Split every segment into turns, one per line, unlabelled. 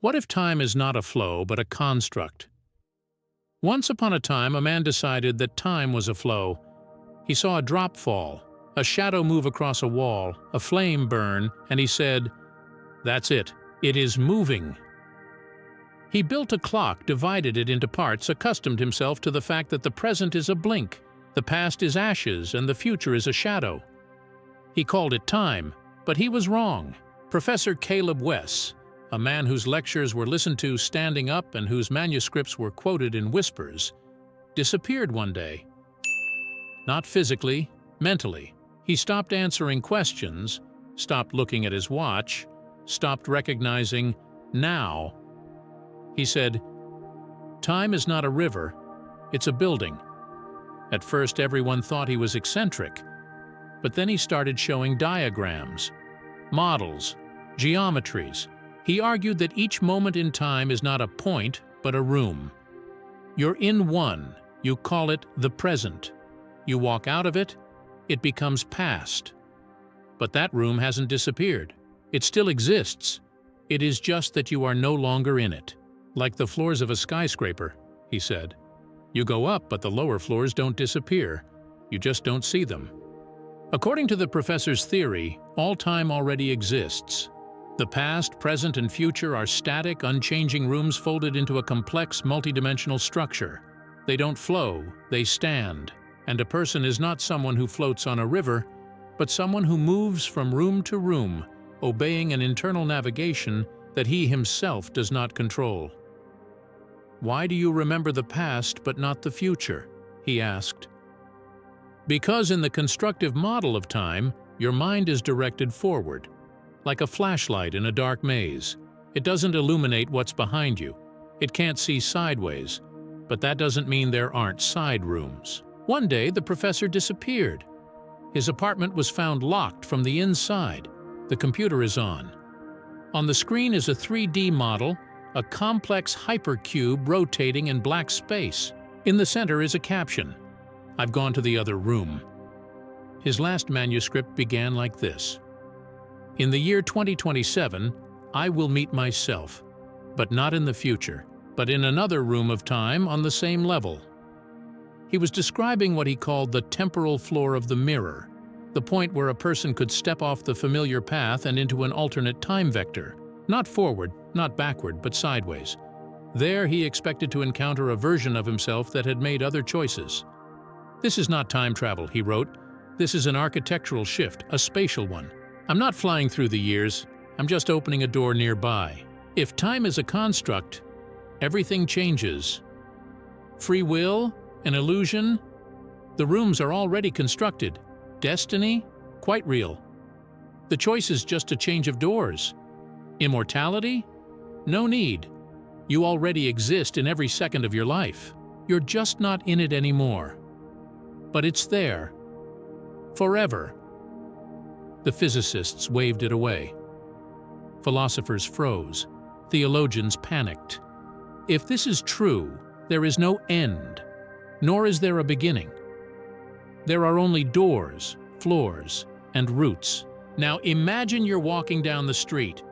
What if time is not a flow, but a construct? Once upon a time, a man decided that time was a flow. He saw a drop fall, a shadow move across a wall, a flame burn, and he said, "That's it. It is moving." He built a clock, divided it into parts, accustomed himself to the fact that the present is a blink, the past is ashes, and the future is a shadow. He called it time, but he was wrong. Professor Caleb Wess, a man whose lectures were listened to standing up and whose manuscripts were quoted in whispers, disappeared one day. Not physically, mentally. He stopped answering questions, stopped looking at his watch, stopped recognizing now. He said, "Time is not a river, it's a building." At first, everyone thought he was eccentric, but then he started showing diagrams, models, geometries. He argued that each moment in time is not a point, but a room. You're in one, you call it the present. You walk out of it, it becomes past. But that room hasn't disappeared. It still exists. It is just that you are no longer in it. Like the floors of a skyscraper, he said. You go up, but the lower floors don't disappear. You just don't see them. According to the professor's theory, all time already exists. The past, present, and future are static, unchanging rooms folded into a complex, multidimensional structure. They don't flow, they stand. And a person is not someone who floats on a river, but someone who moves from room to room, obeying an internal navigation that he himself does not control. "Why do you remember the past but not the future?" he asked. Because in the constructive model of time, your mind is directed forward, like a flashlight in a dark maze. It doesn't illuminate what's behind you. It can't see sideways, but that doesn't mean there aren't side rooms. One day, the professor disappeared. His apartment was found locked from the inside. The computer is on. On the screen is a 3D model, a complex hypercube rotating in black space. In the center is a caption, "I've gone to the other room." His last manuscript began like this: "In the year 2027, I will meet myself, but not in the future, but in another room of time on the same level." He was describing what he called the temporal floor of the mirror, the point where a person could step off the familiar path and into an alternate time vector, not forward, not backward, but sideways. There he expected to encounter a version of himself that had made other choices. "This is not time travel," he wrote. "This is an architectural shift, a spatial one. I'm not flying through the years, I'm just opening a door nearby. If time is a construct, everything changes. Free will? An illusion? The rooms are already constructed. Destiny? Quite real. The choice is just a change of doors. Immortality? No need. You already exist in every second of your life. You're just not in it anymore. But it's there. Forever." The physicists waved it away. Philosophers froze. Theologians panicked. If this is true, there is no end, nor is there a beginning. There are only doors, floors, and roots. Now imagine you're walking down the street.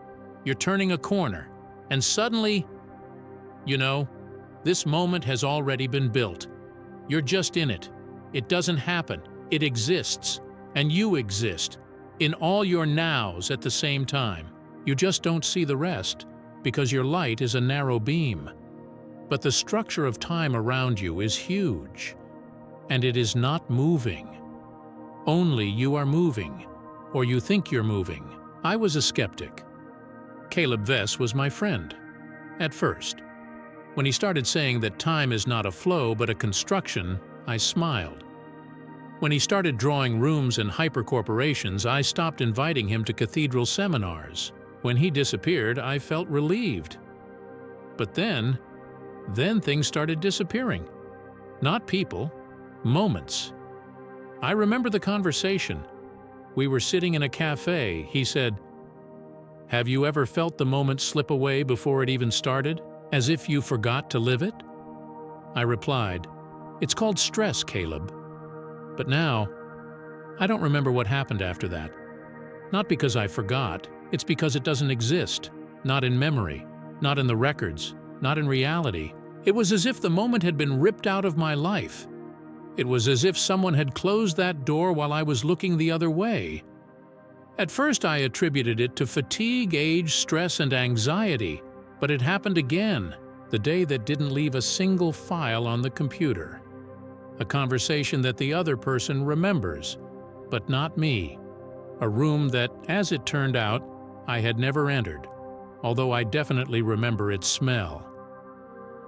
You're turning a corner, and suddenly, this moment has already been built. You're just in it. It doesn't happen. It exists, and you exist, in all your nows at the same time. You just don't see the rest, because your light is a narrow beam. But the structure of time around you is huge, and it is not moving. Only you are moving, or you think you're moving. I was a skeptic. Caleb Wess was my friend, at first. When he started saying that time is not a flow but a construction, I smiled. When he started drawing rooms and hypercorporations, I stopped inviting him to cathedral seminars. When he disappeared, I felt relieved. But then things started disappearing. Not people, moments. I remember the conversation. We were sitting in a cafe. He said, "Have you ever felt the moment slip away before it even started, as if you forgot to live it?" I replied, "It's called stress, Caleb." But now, I don't remember what happened after that. Not because I forgot, it's because it doesn't exist, not in memory. not in the records, not in reality. It was as if the moment had been ripped out of my life. It was as if someone had closed that door while I was looking the other way. At first I attributed it to fatigue, age, stress, and anxiety, but it happened again, the day that didn't leave a single file on the computer. A conversation that the other person remembers, but not me. A room that, as it turned out, I had never entered, although I definitely remember its smell.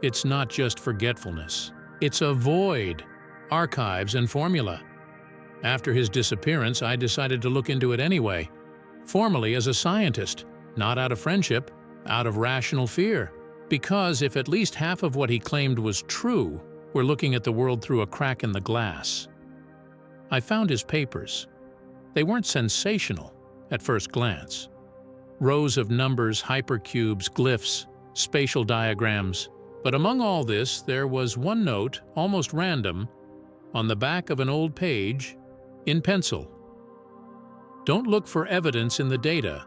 It's not just forgetfulness. It's a void, archives and formula. After his disappearance, I decided to look into it anyway, formally as a scientist, not out of friendship, out of rational fear. Because if at least half of what he claimed was true, we're looking at the world through a crack in the glass. I found his papers. They weren't sensational at first glance. Rows of numbers, hypercubes, glyphs, spatial diagrams. But among all this, there was one note, almost random, on the back of an old page, in pencil. Don't look for evidence in the data.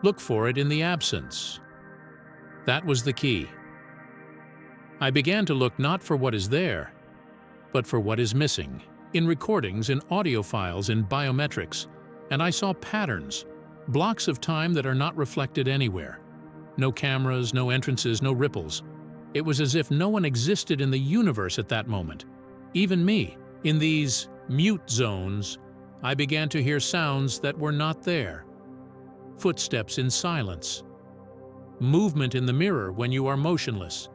Look for it in the absence. That was the key. I began to look not for what is there, but for what is missing, in recordings, in audio files, in biometrics, and I saw patterns, blocks of time that are not reflected anywhere. No cameras, no entrances, no ripples. It was as if no one existed in the universe at that moment, even me. In these mute zones, I began to hear sounds that were not there. Footsteps in silence. Movement in the mirror when you are motionless.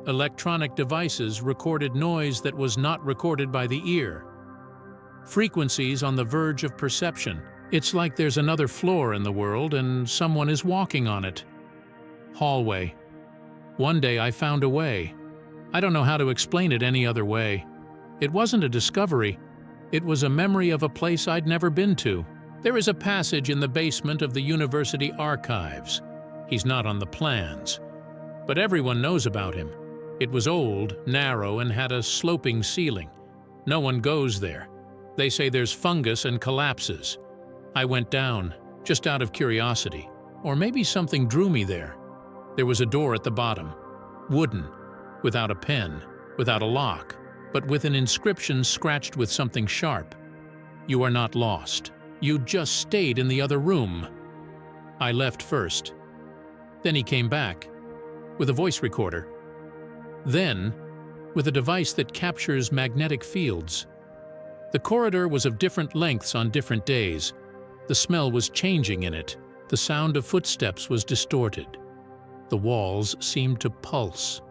Electronic devices recorded noise that was not recorded by the ear. Frequencies on the verge of perception. It's like there's another floor in the world and someone is walking on it. Hallway. One day I found a way. I don't know how to explain it any other way. It wasn't a discovery. It was a memory of a place I'd never been to. There is a passage in the basement of the university archives. He's not on the plans, but everyone knows about him. It was old, narrow, and had a sloping ceiling. No one goes there. They say there's fungus and collapses. I went down, just out of curiosity, or maybe something drew me there. There was a door at the bottom, wooden, without a pen, without a lock, but with an inscription scratched with something sharp. You are not lost. You just stayed in the other room. I left first. Then he came back, with a voice recorder. Then, with a device that captures magnetic fields. The corridor was of different lengths on different days. The smell was changing in it. The sound of footsteps was distorted. The walls seemed to pulse.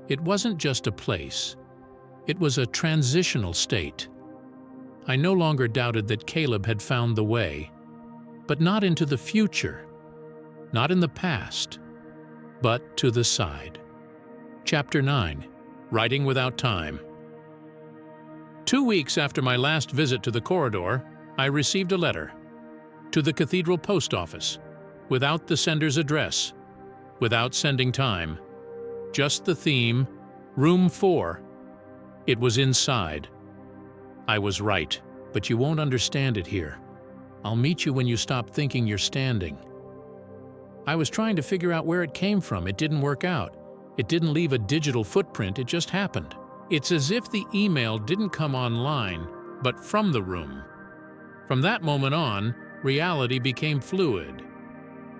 It wasn't just a place. It was a transitional state. I no longer doubted that Caleb had found the way, but not into the future, not in the past, but to the side. Chapter 9. Writing Without Time. 2 weeks after my last visit to the corridor, I received a letter. To the Cathedral Post Office, without the sender's address, without sending time. Just the theme, Room 4. It was inside. I was right, but you won't understand it here. I'll meet you when you stop thinking you're standing. I was trying to figure out where it came from. It didn't work out. It didn't leave a digital footprint, it just happened. It's as if the email didn't come online, but from the room. From that moment on, reality became fluid.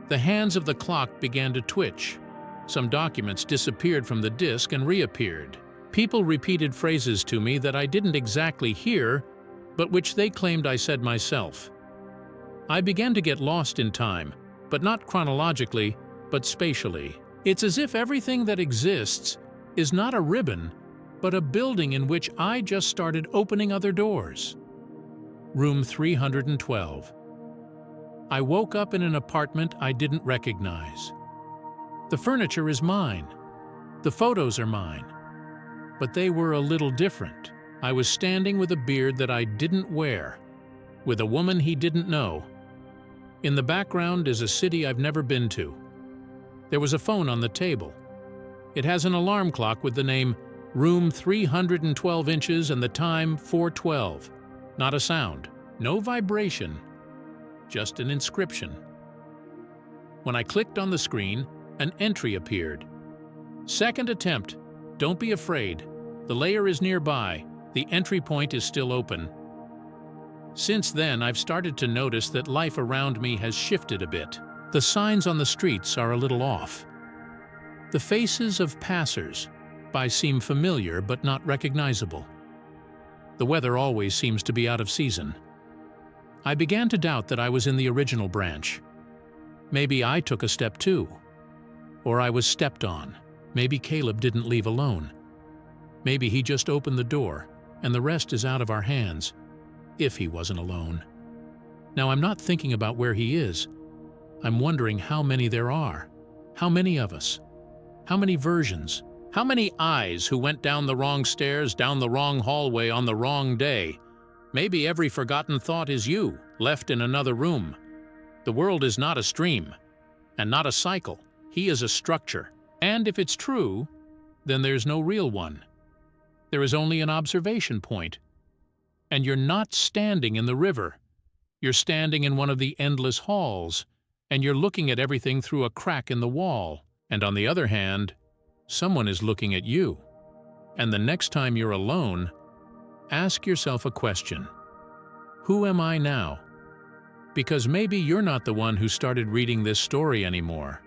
The hands of the clock began to twitch. Some documents disappeared from the disk and reappeared. People repeated phrases to me that I didn't exactly hear, but which they claimed I said myself. I began to get lost in time, but not chronologically, but spatially. It's as if everything that exists is not a ribbon, but a building in which I just started opening other doors. Room 312. I woke up in an apartment I didn't recognize. The furniture is mine. The photos are mine. But they were a little different. I was standing with a beard that I didn't wear, with a woman he didn't know. In the background is a city I've never been to. There was a phone on the table. It has an alarm clock with the name Room 312 inches and the time 4:12. Not a sound, no vibration, just an inscription. When I clicked on the screen, An entry appeared. Second attempt. Don't be afraid. The layer is nearby. The entry point is still open. Since then, I've started to notice that life around me has shifted a bit. The signs on the streets are a little off. The faces of passers-by seem familiar but not recognizable. The weather always seems to be out of season. I began to doubt that I was in the original branch. Maybe I took a step too. Or I was stepped on. Maybe Caleb didn't leave alone. Maybe he just opened the door, and the rest is out of our hands, if he wasn't alone. Now, I'm not thinking about where he is. I'm wondering how many there are. How many of us? How many versions? How many eyes who went down the wrong stairs, down the wrong hallway on the wrong day? Maybe every forgotten thought is you, left in another room. The world is not a stream, and not a cycle. He is a structure. And if it's true, then there's no real one. There is only an observation point. And you're not standing in the river. You're standing in one of the endless halls, and you're looking at everything through a crack in the wall. And on the other hand, someone is looking at you. And the next time you're alone, ask yourself a question. Who am I now? Because maybe you're not the one who started reading this story anymore.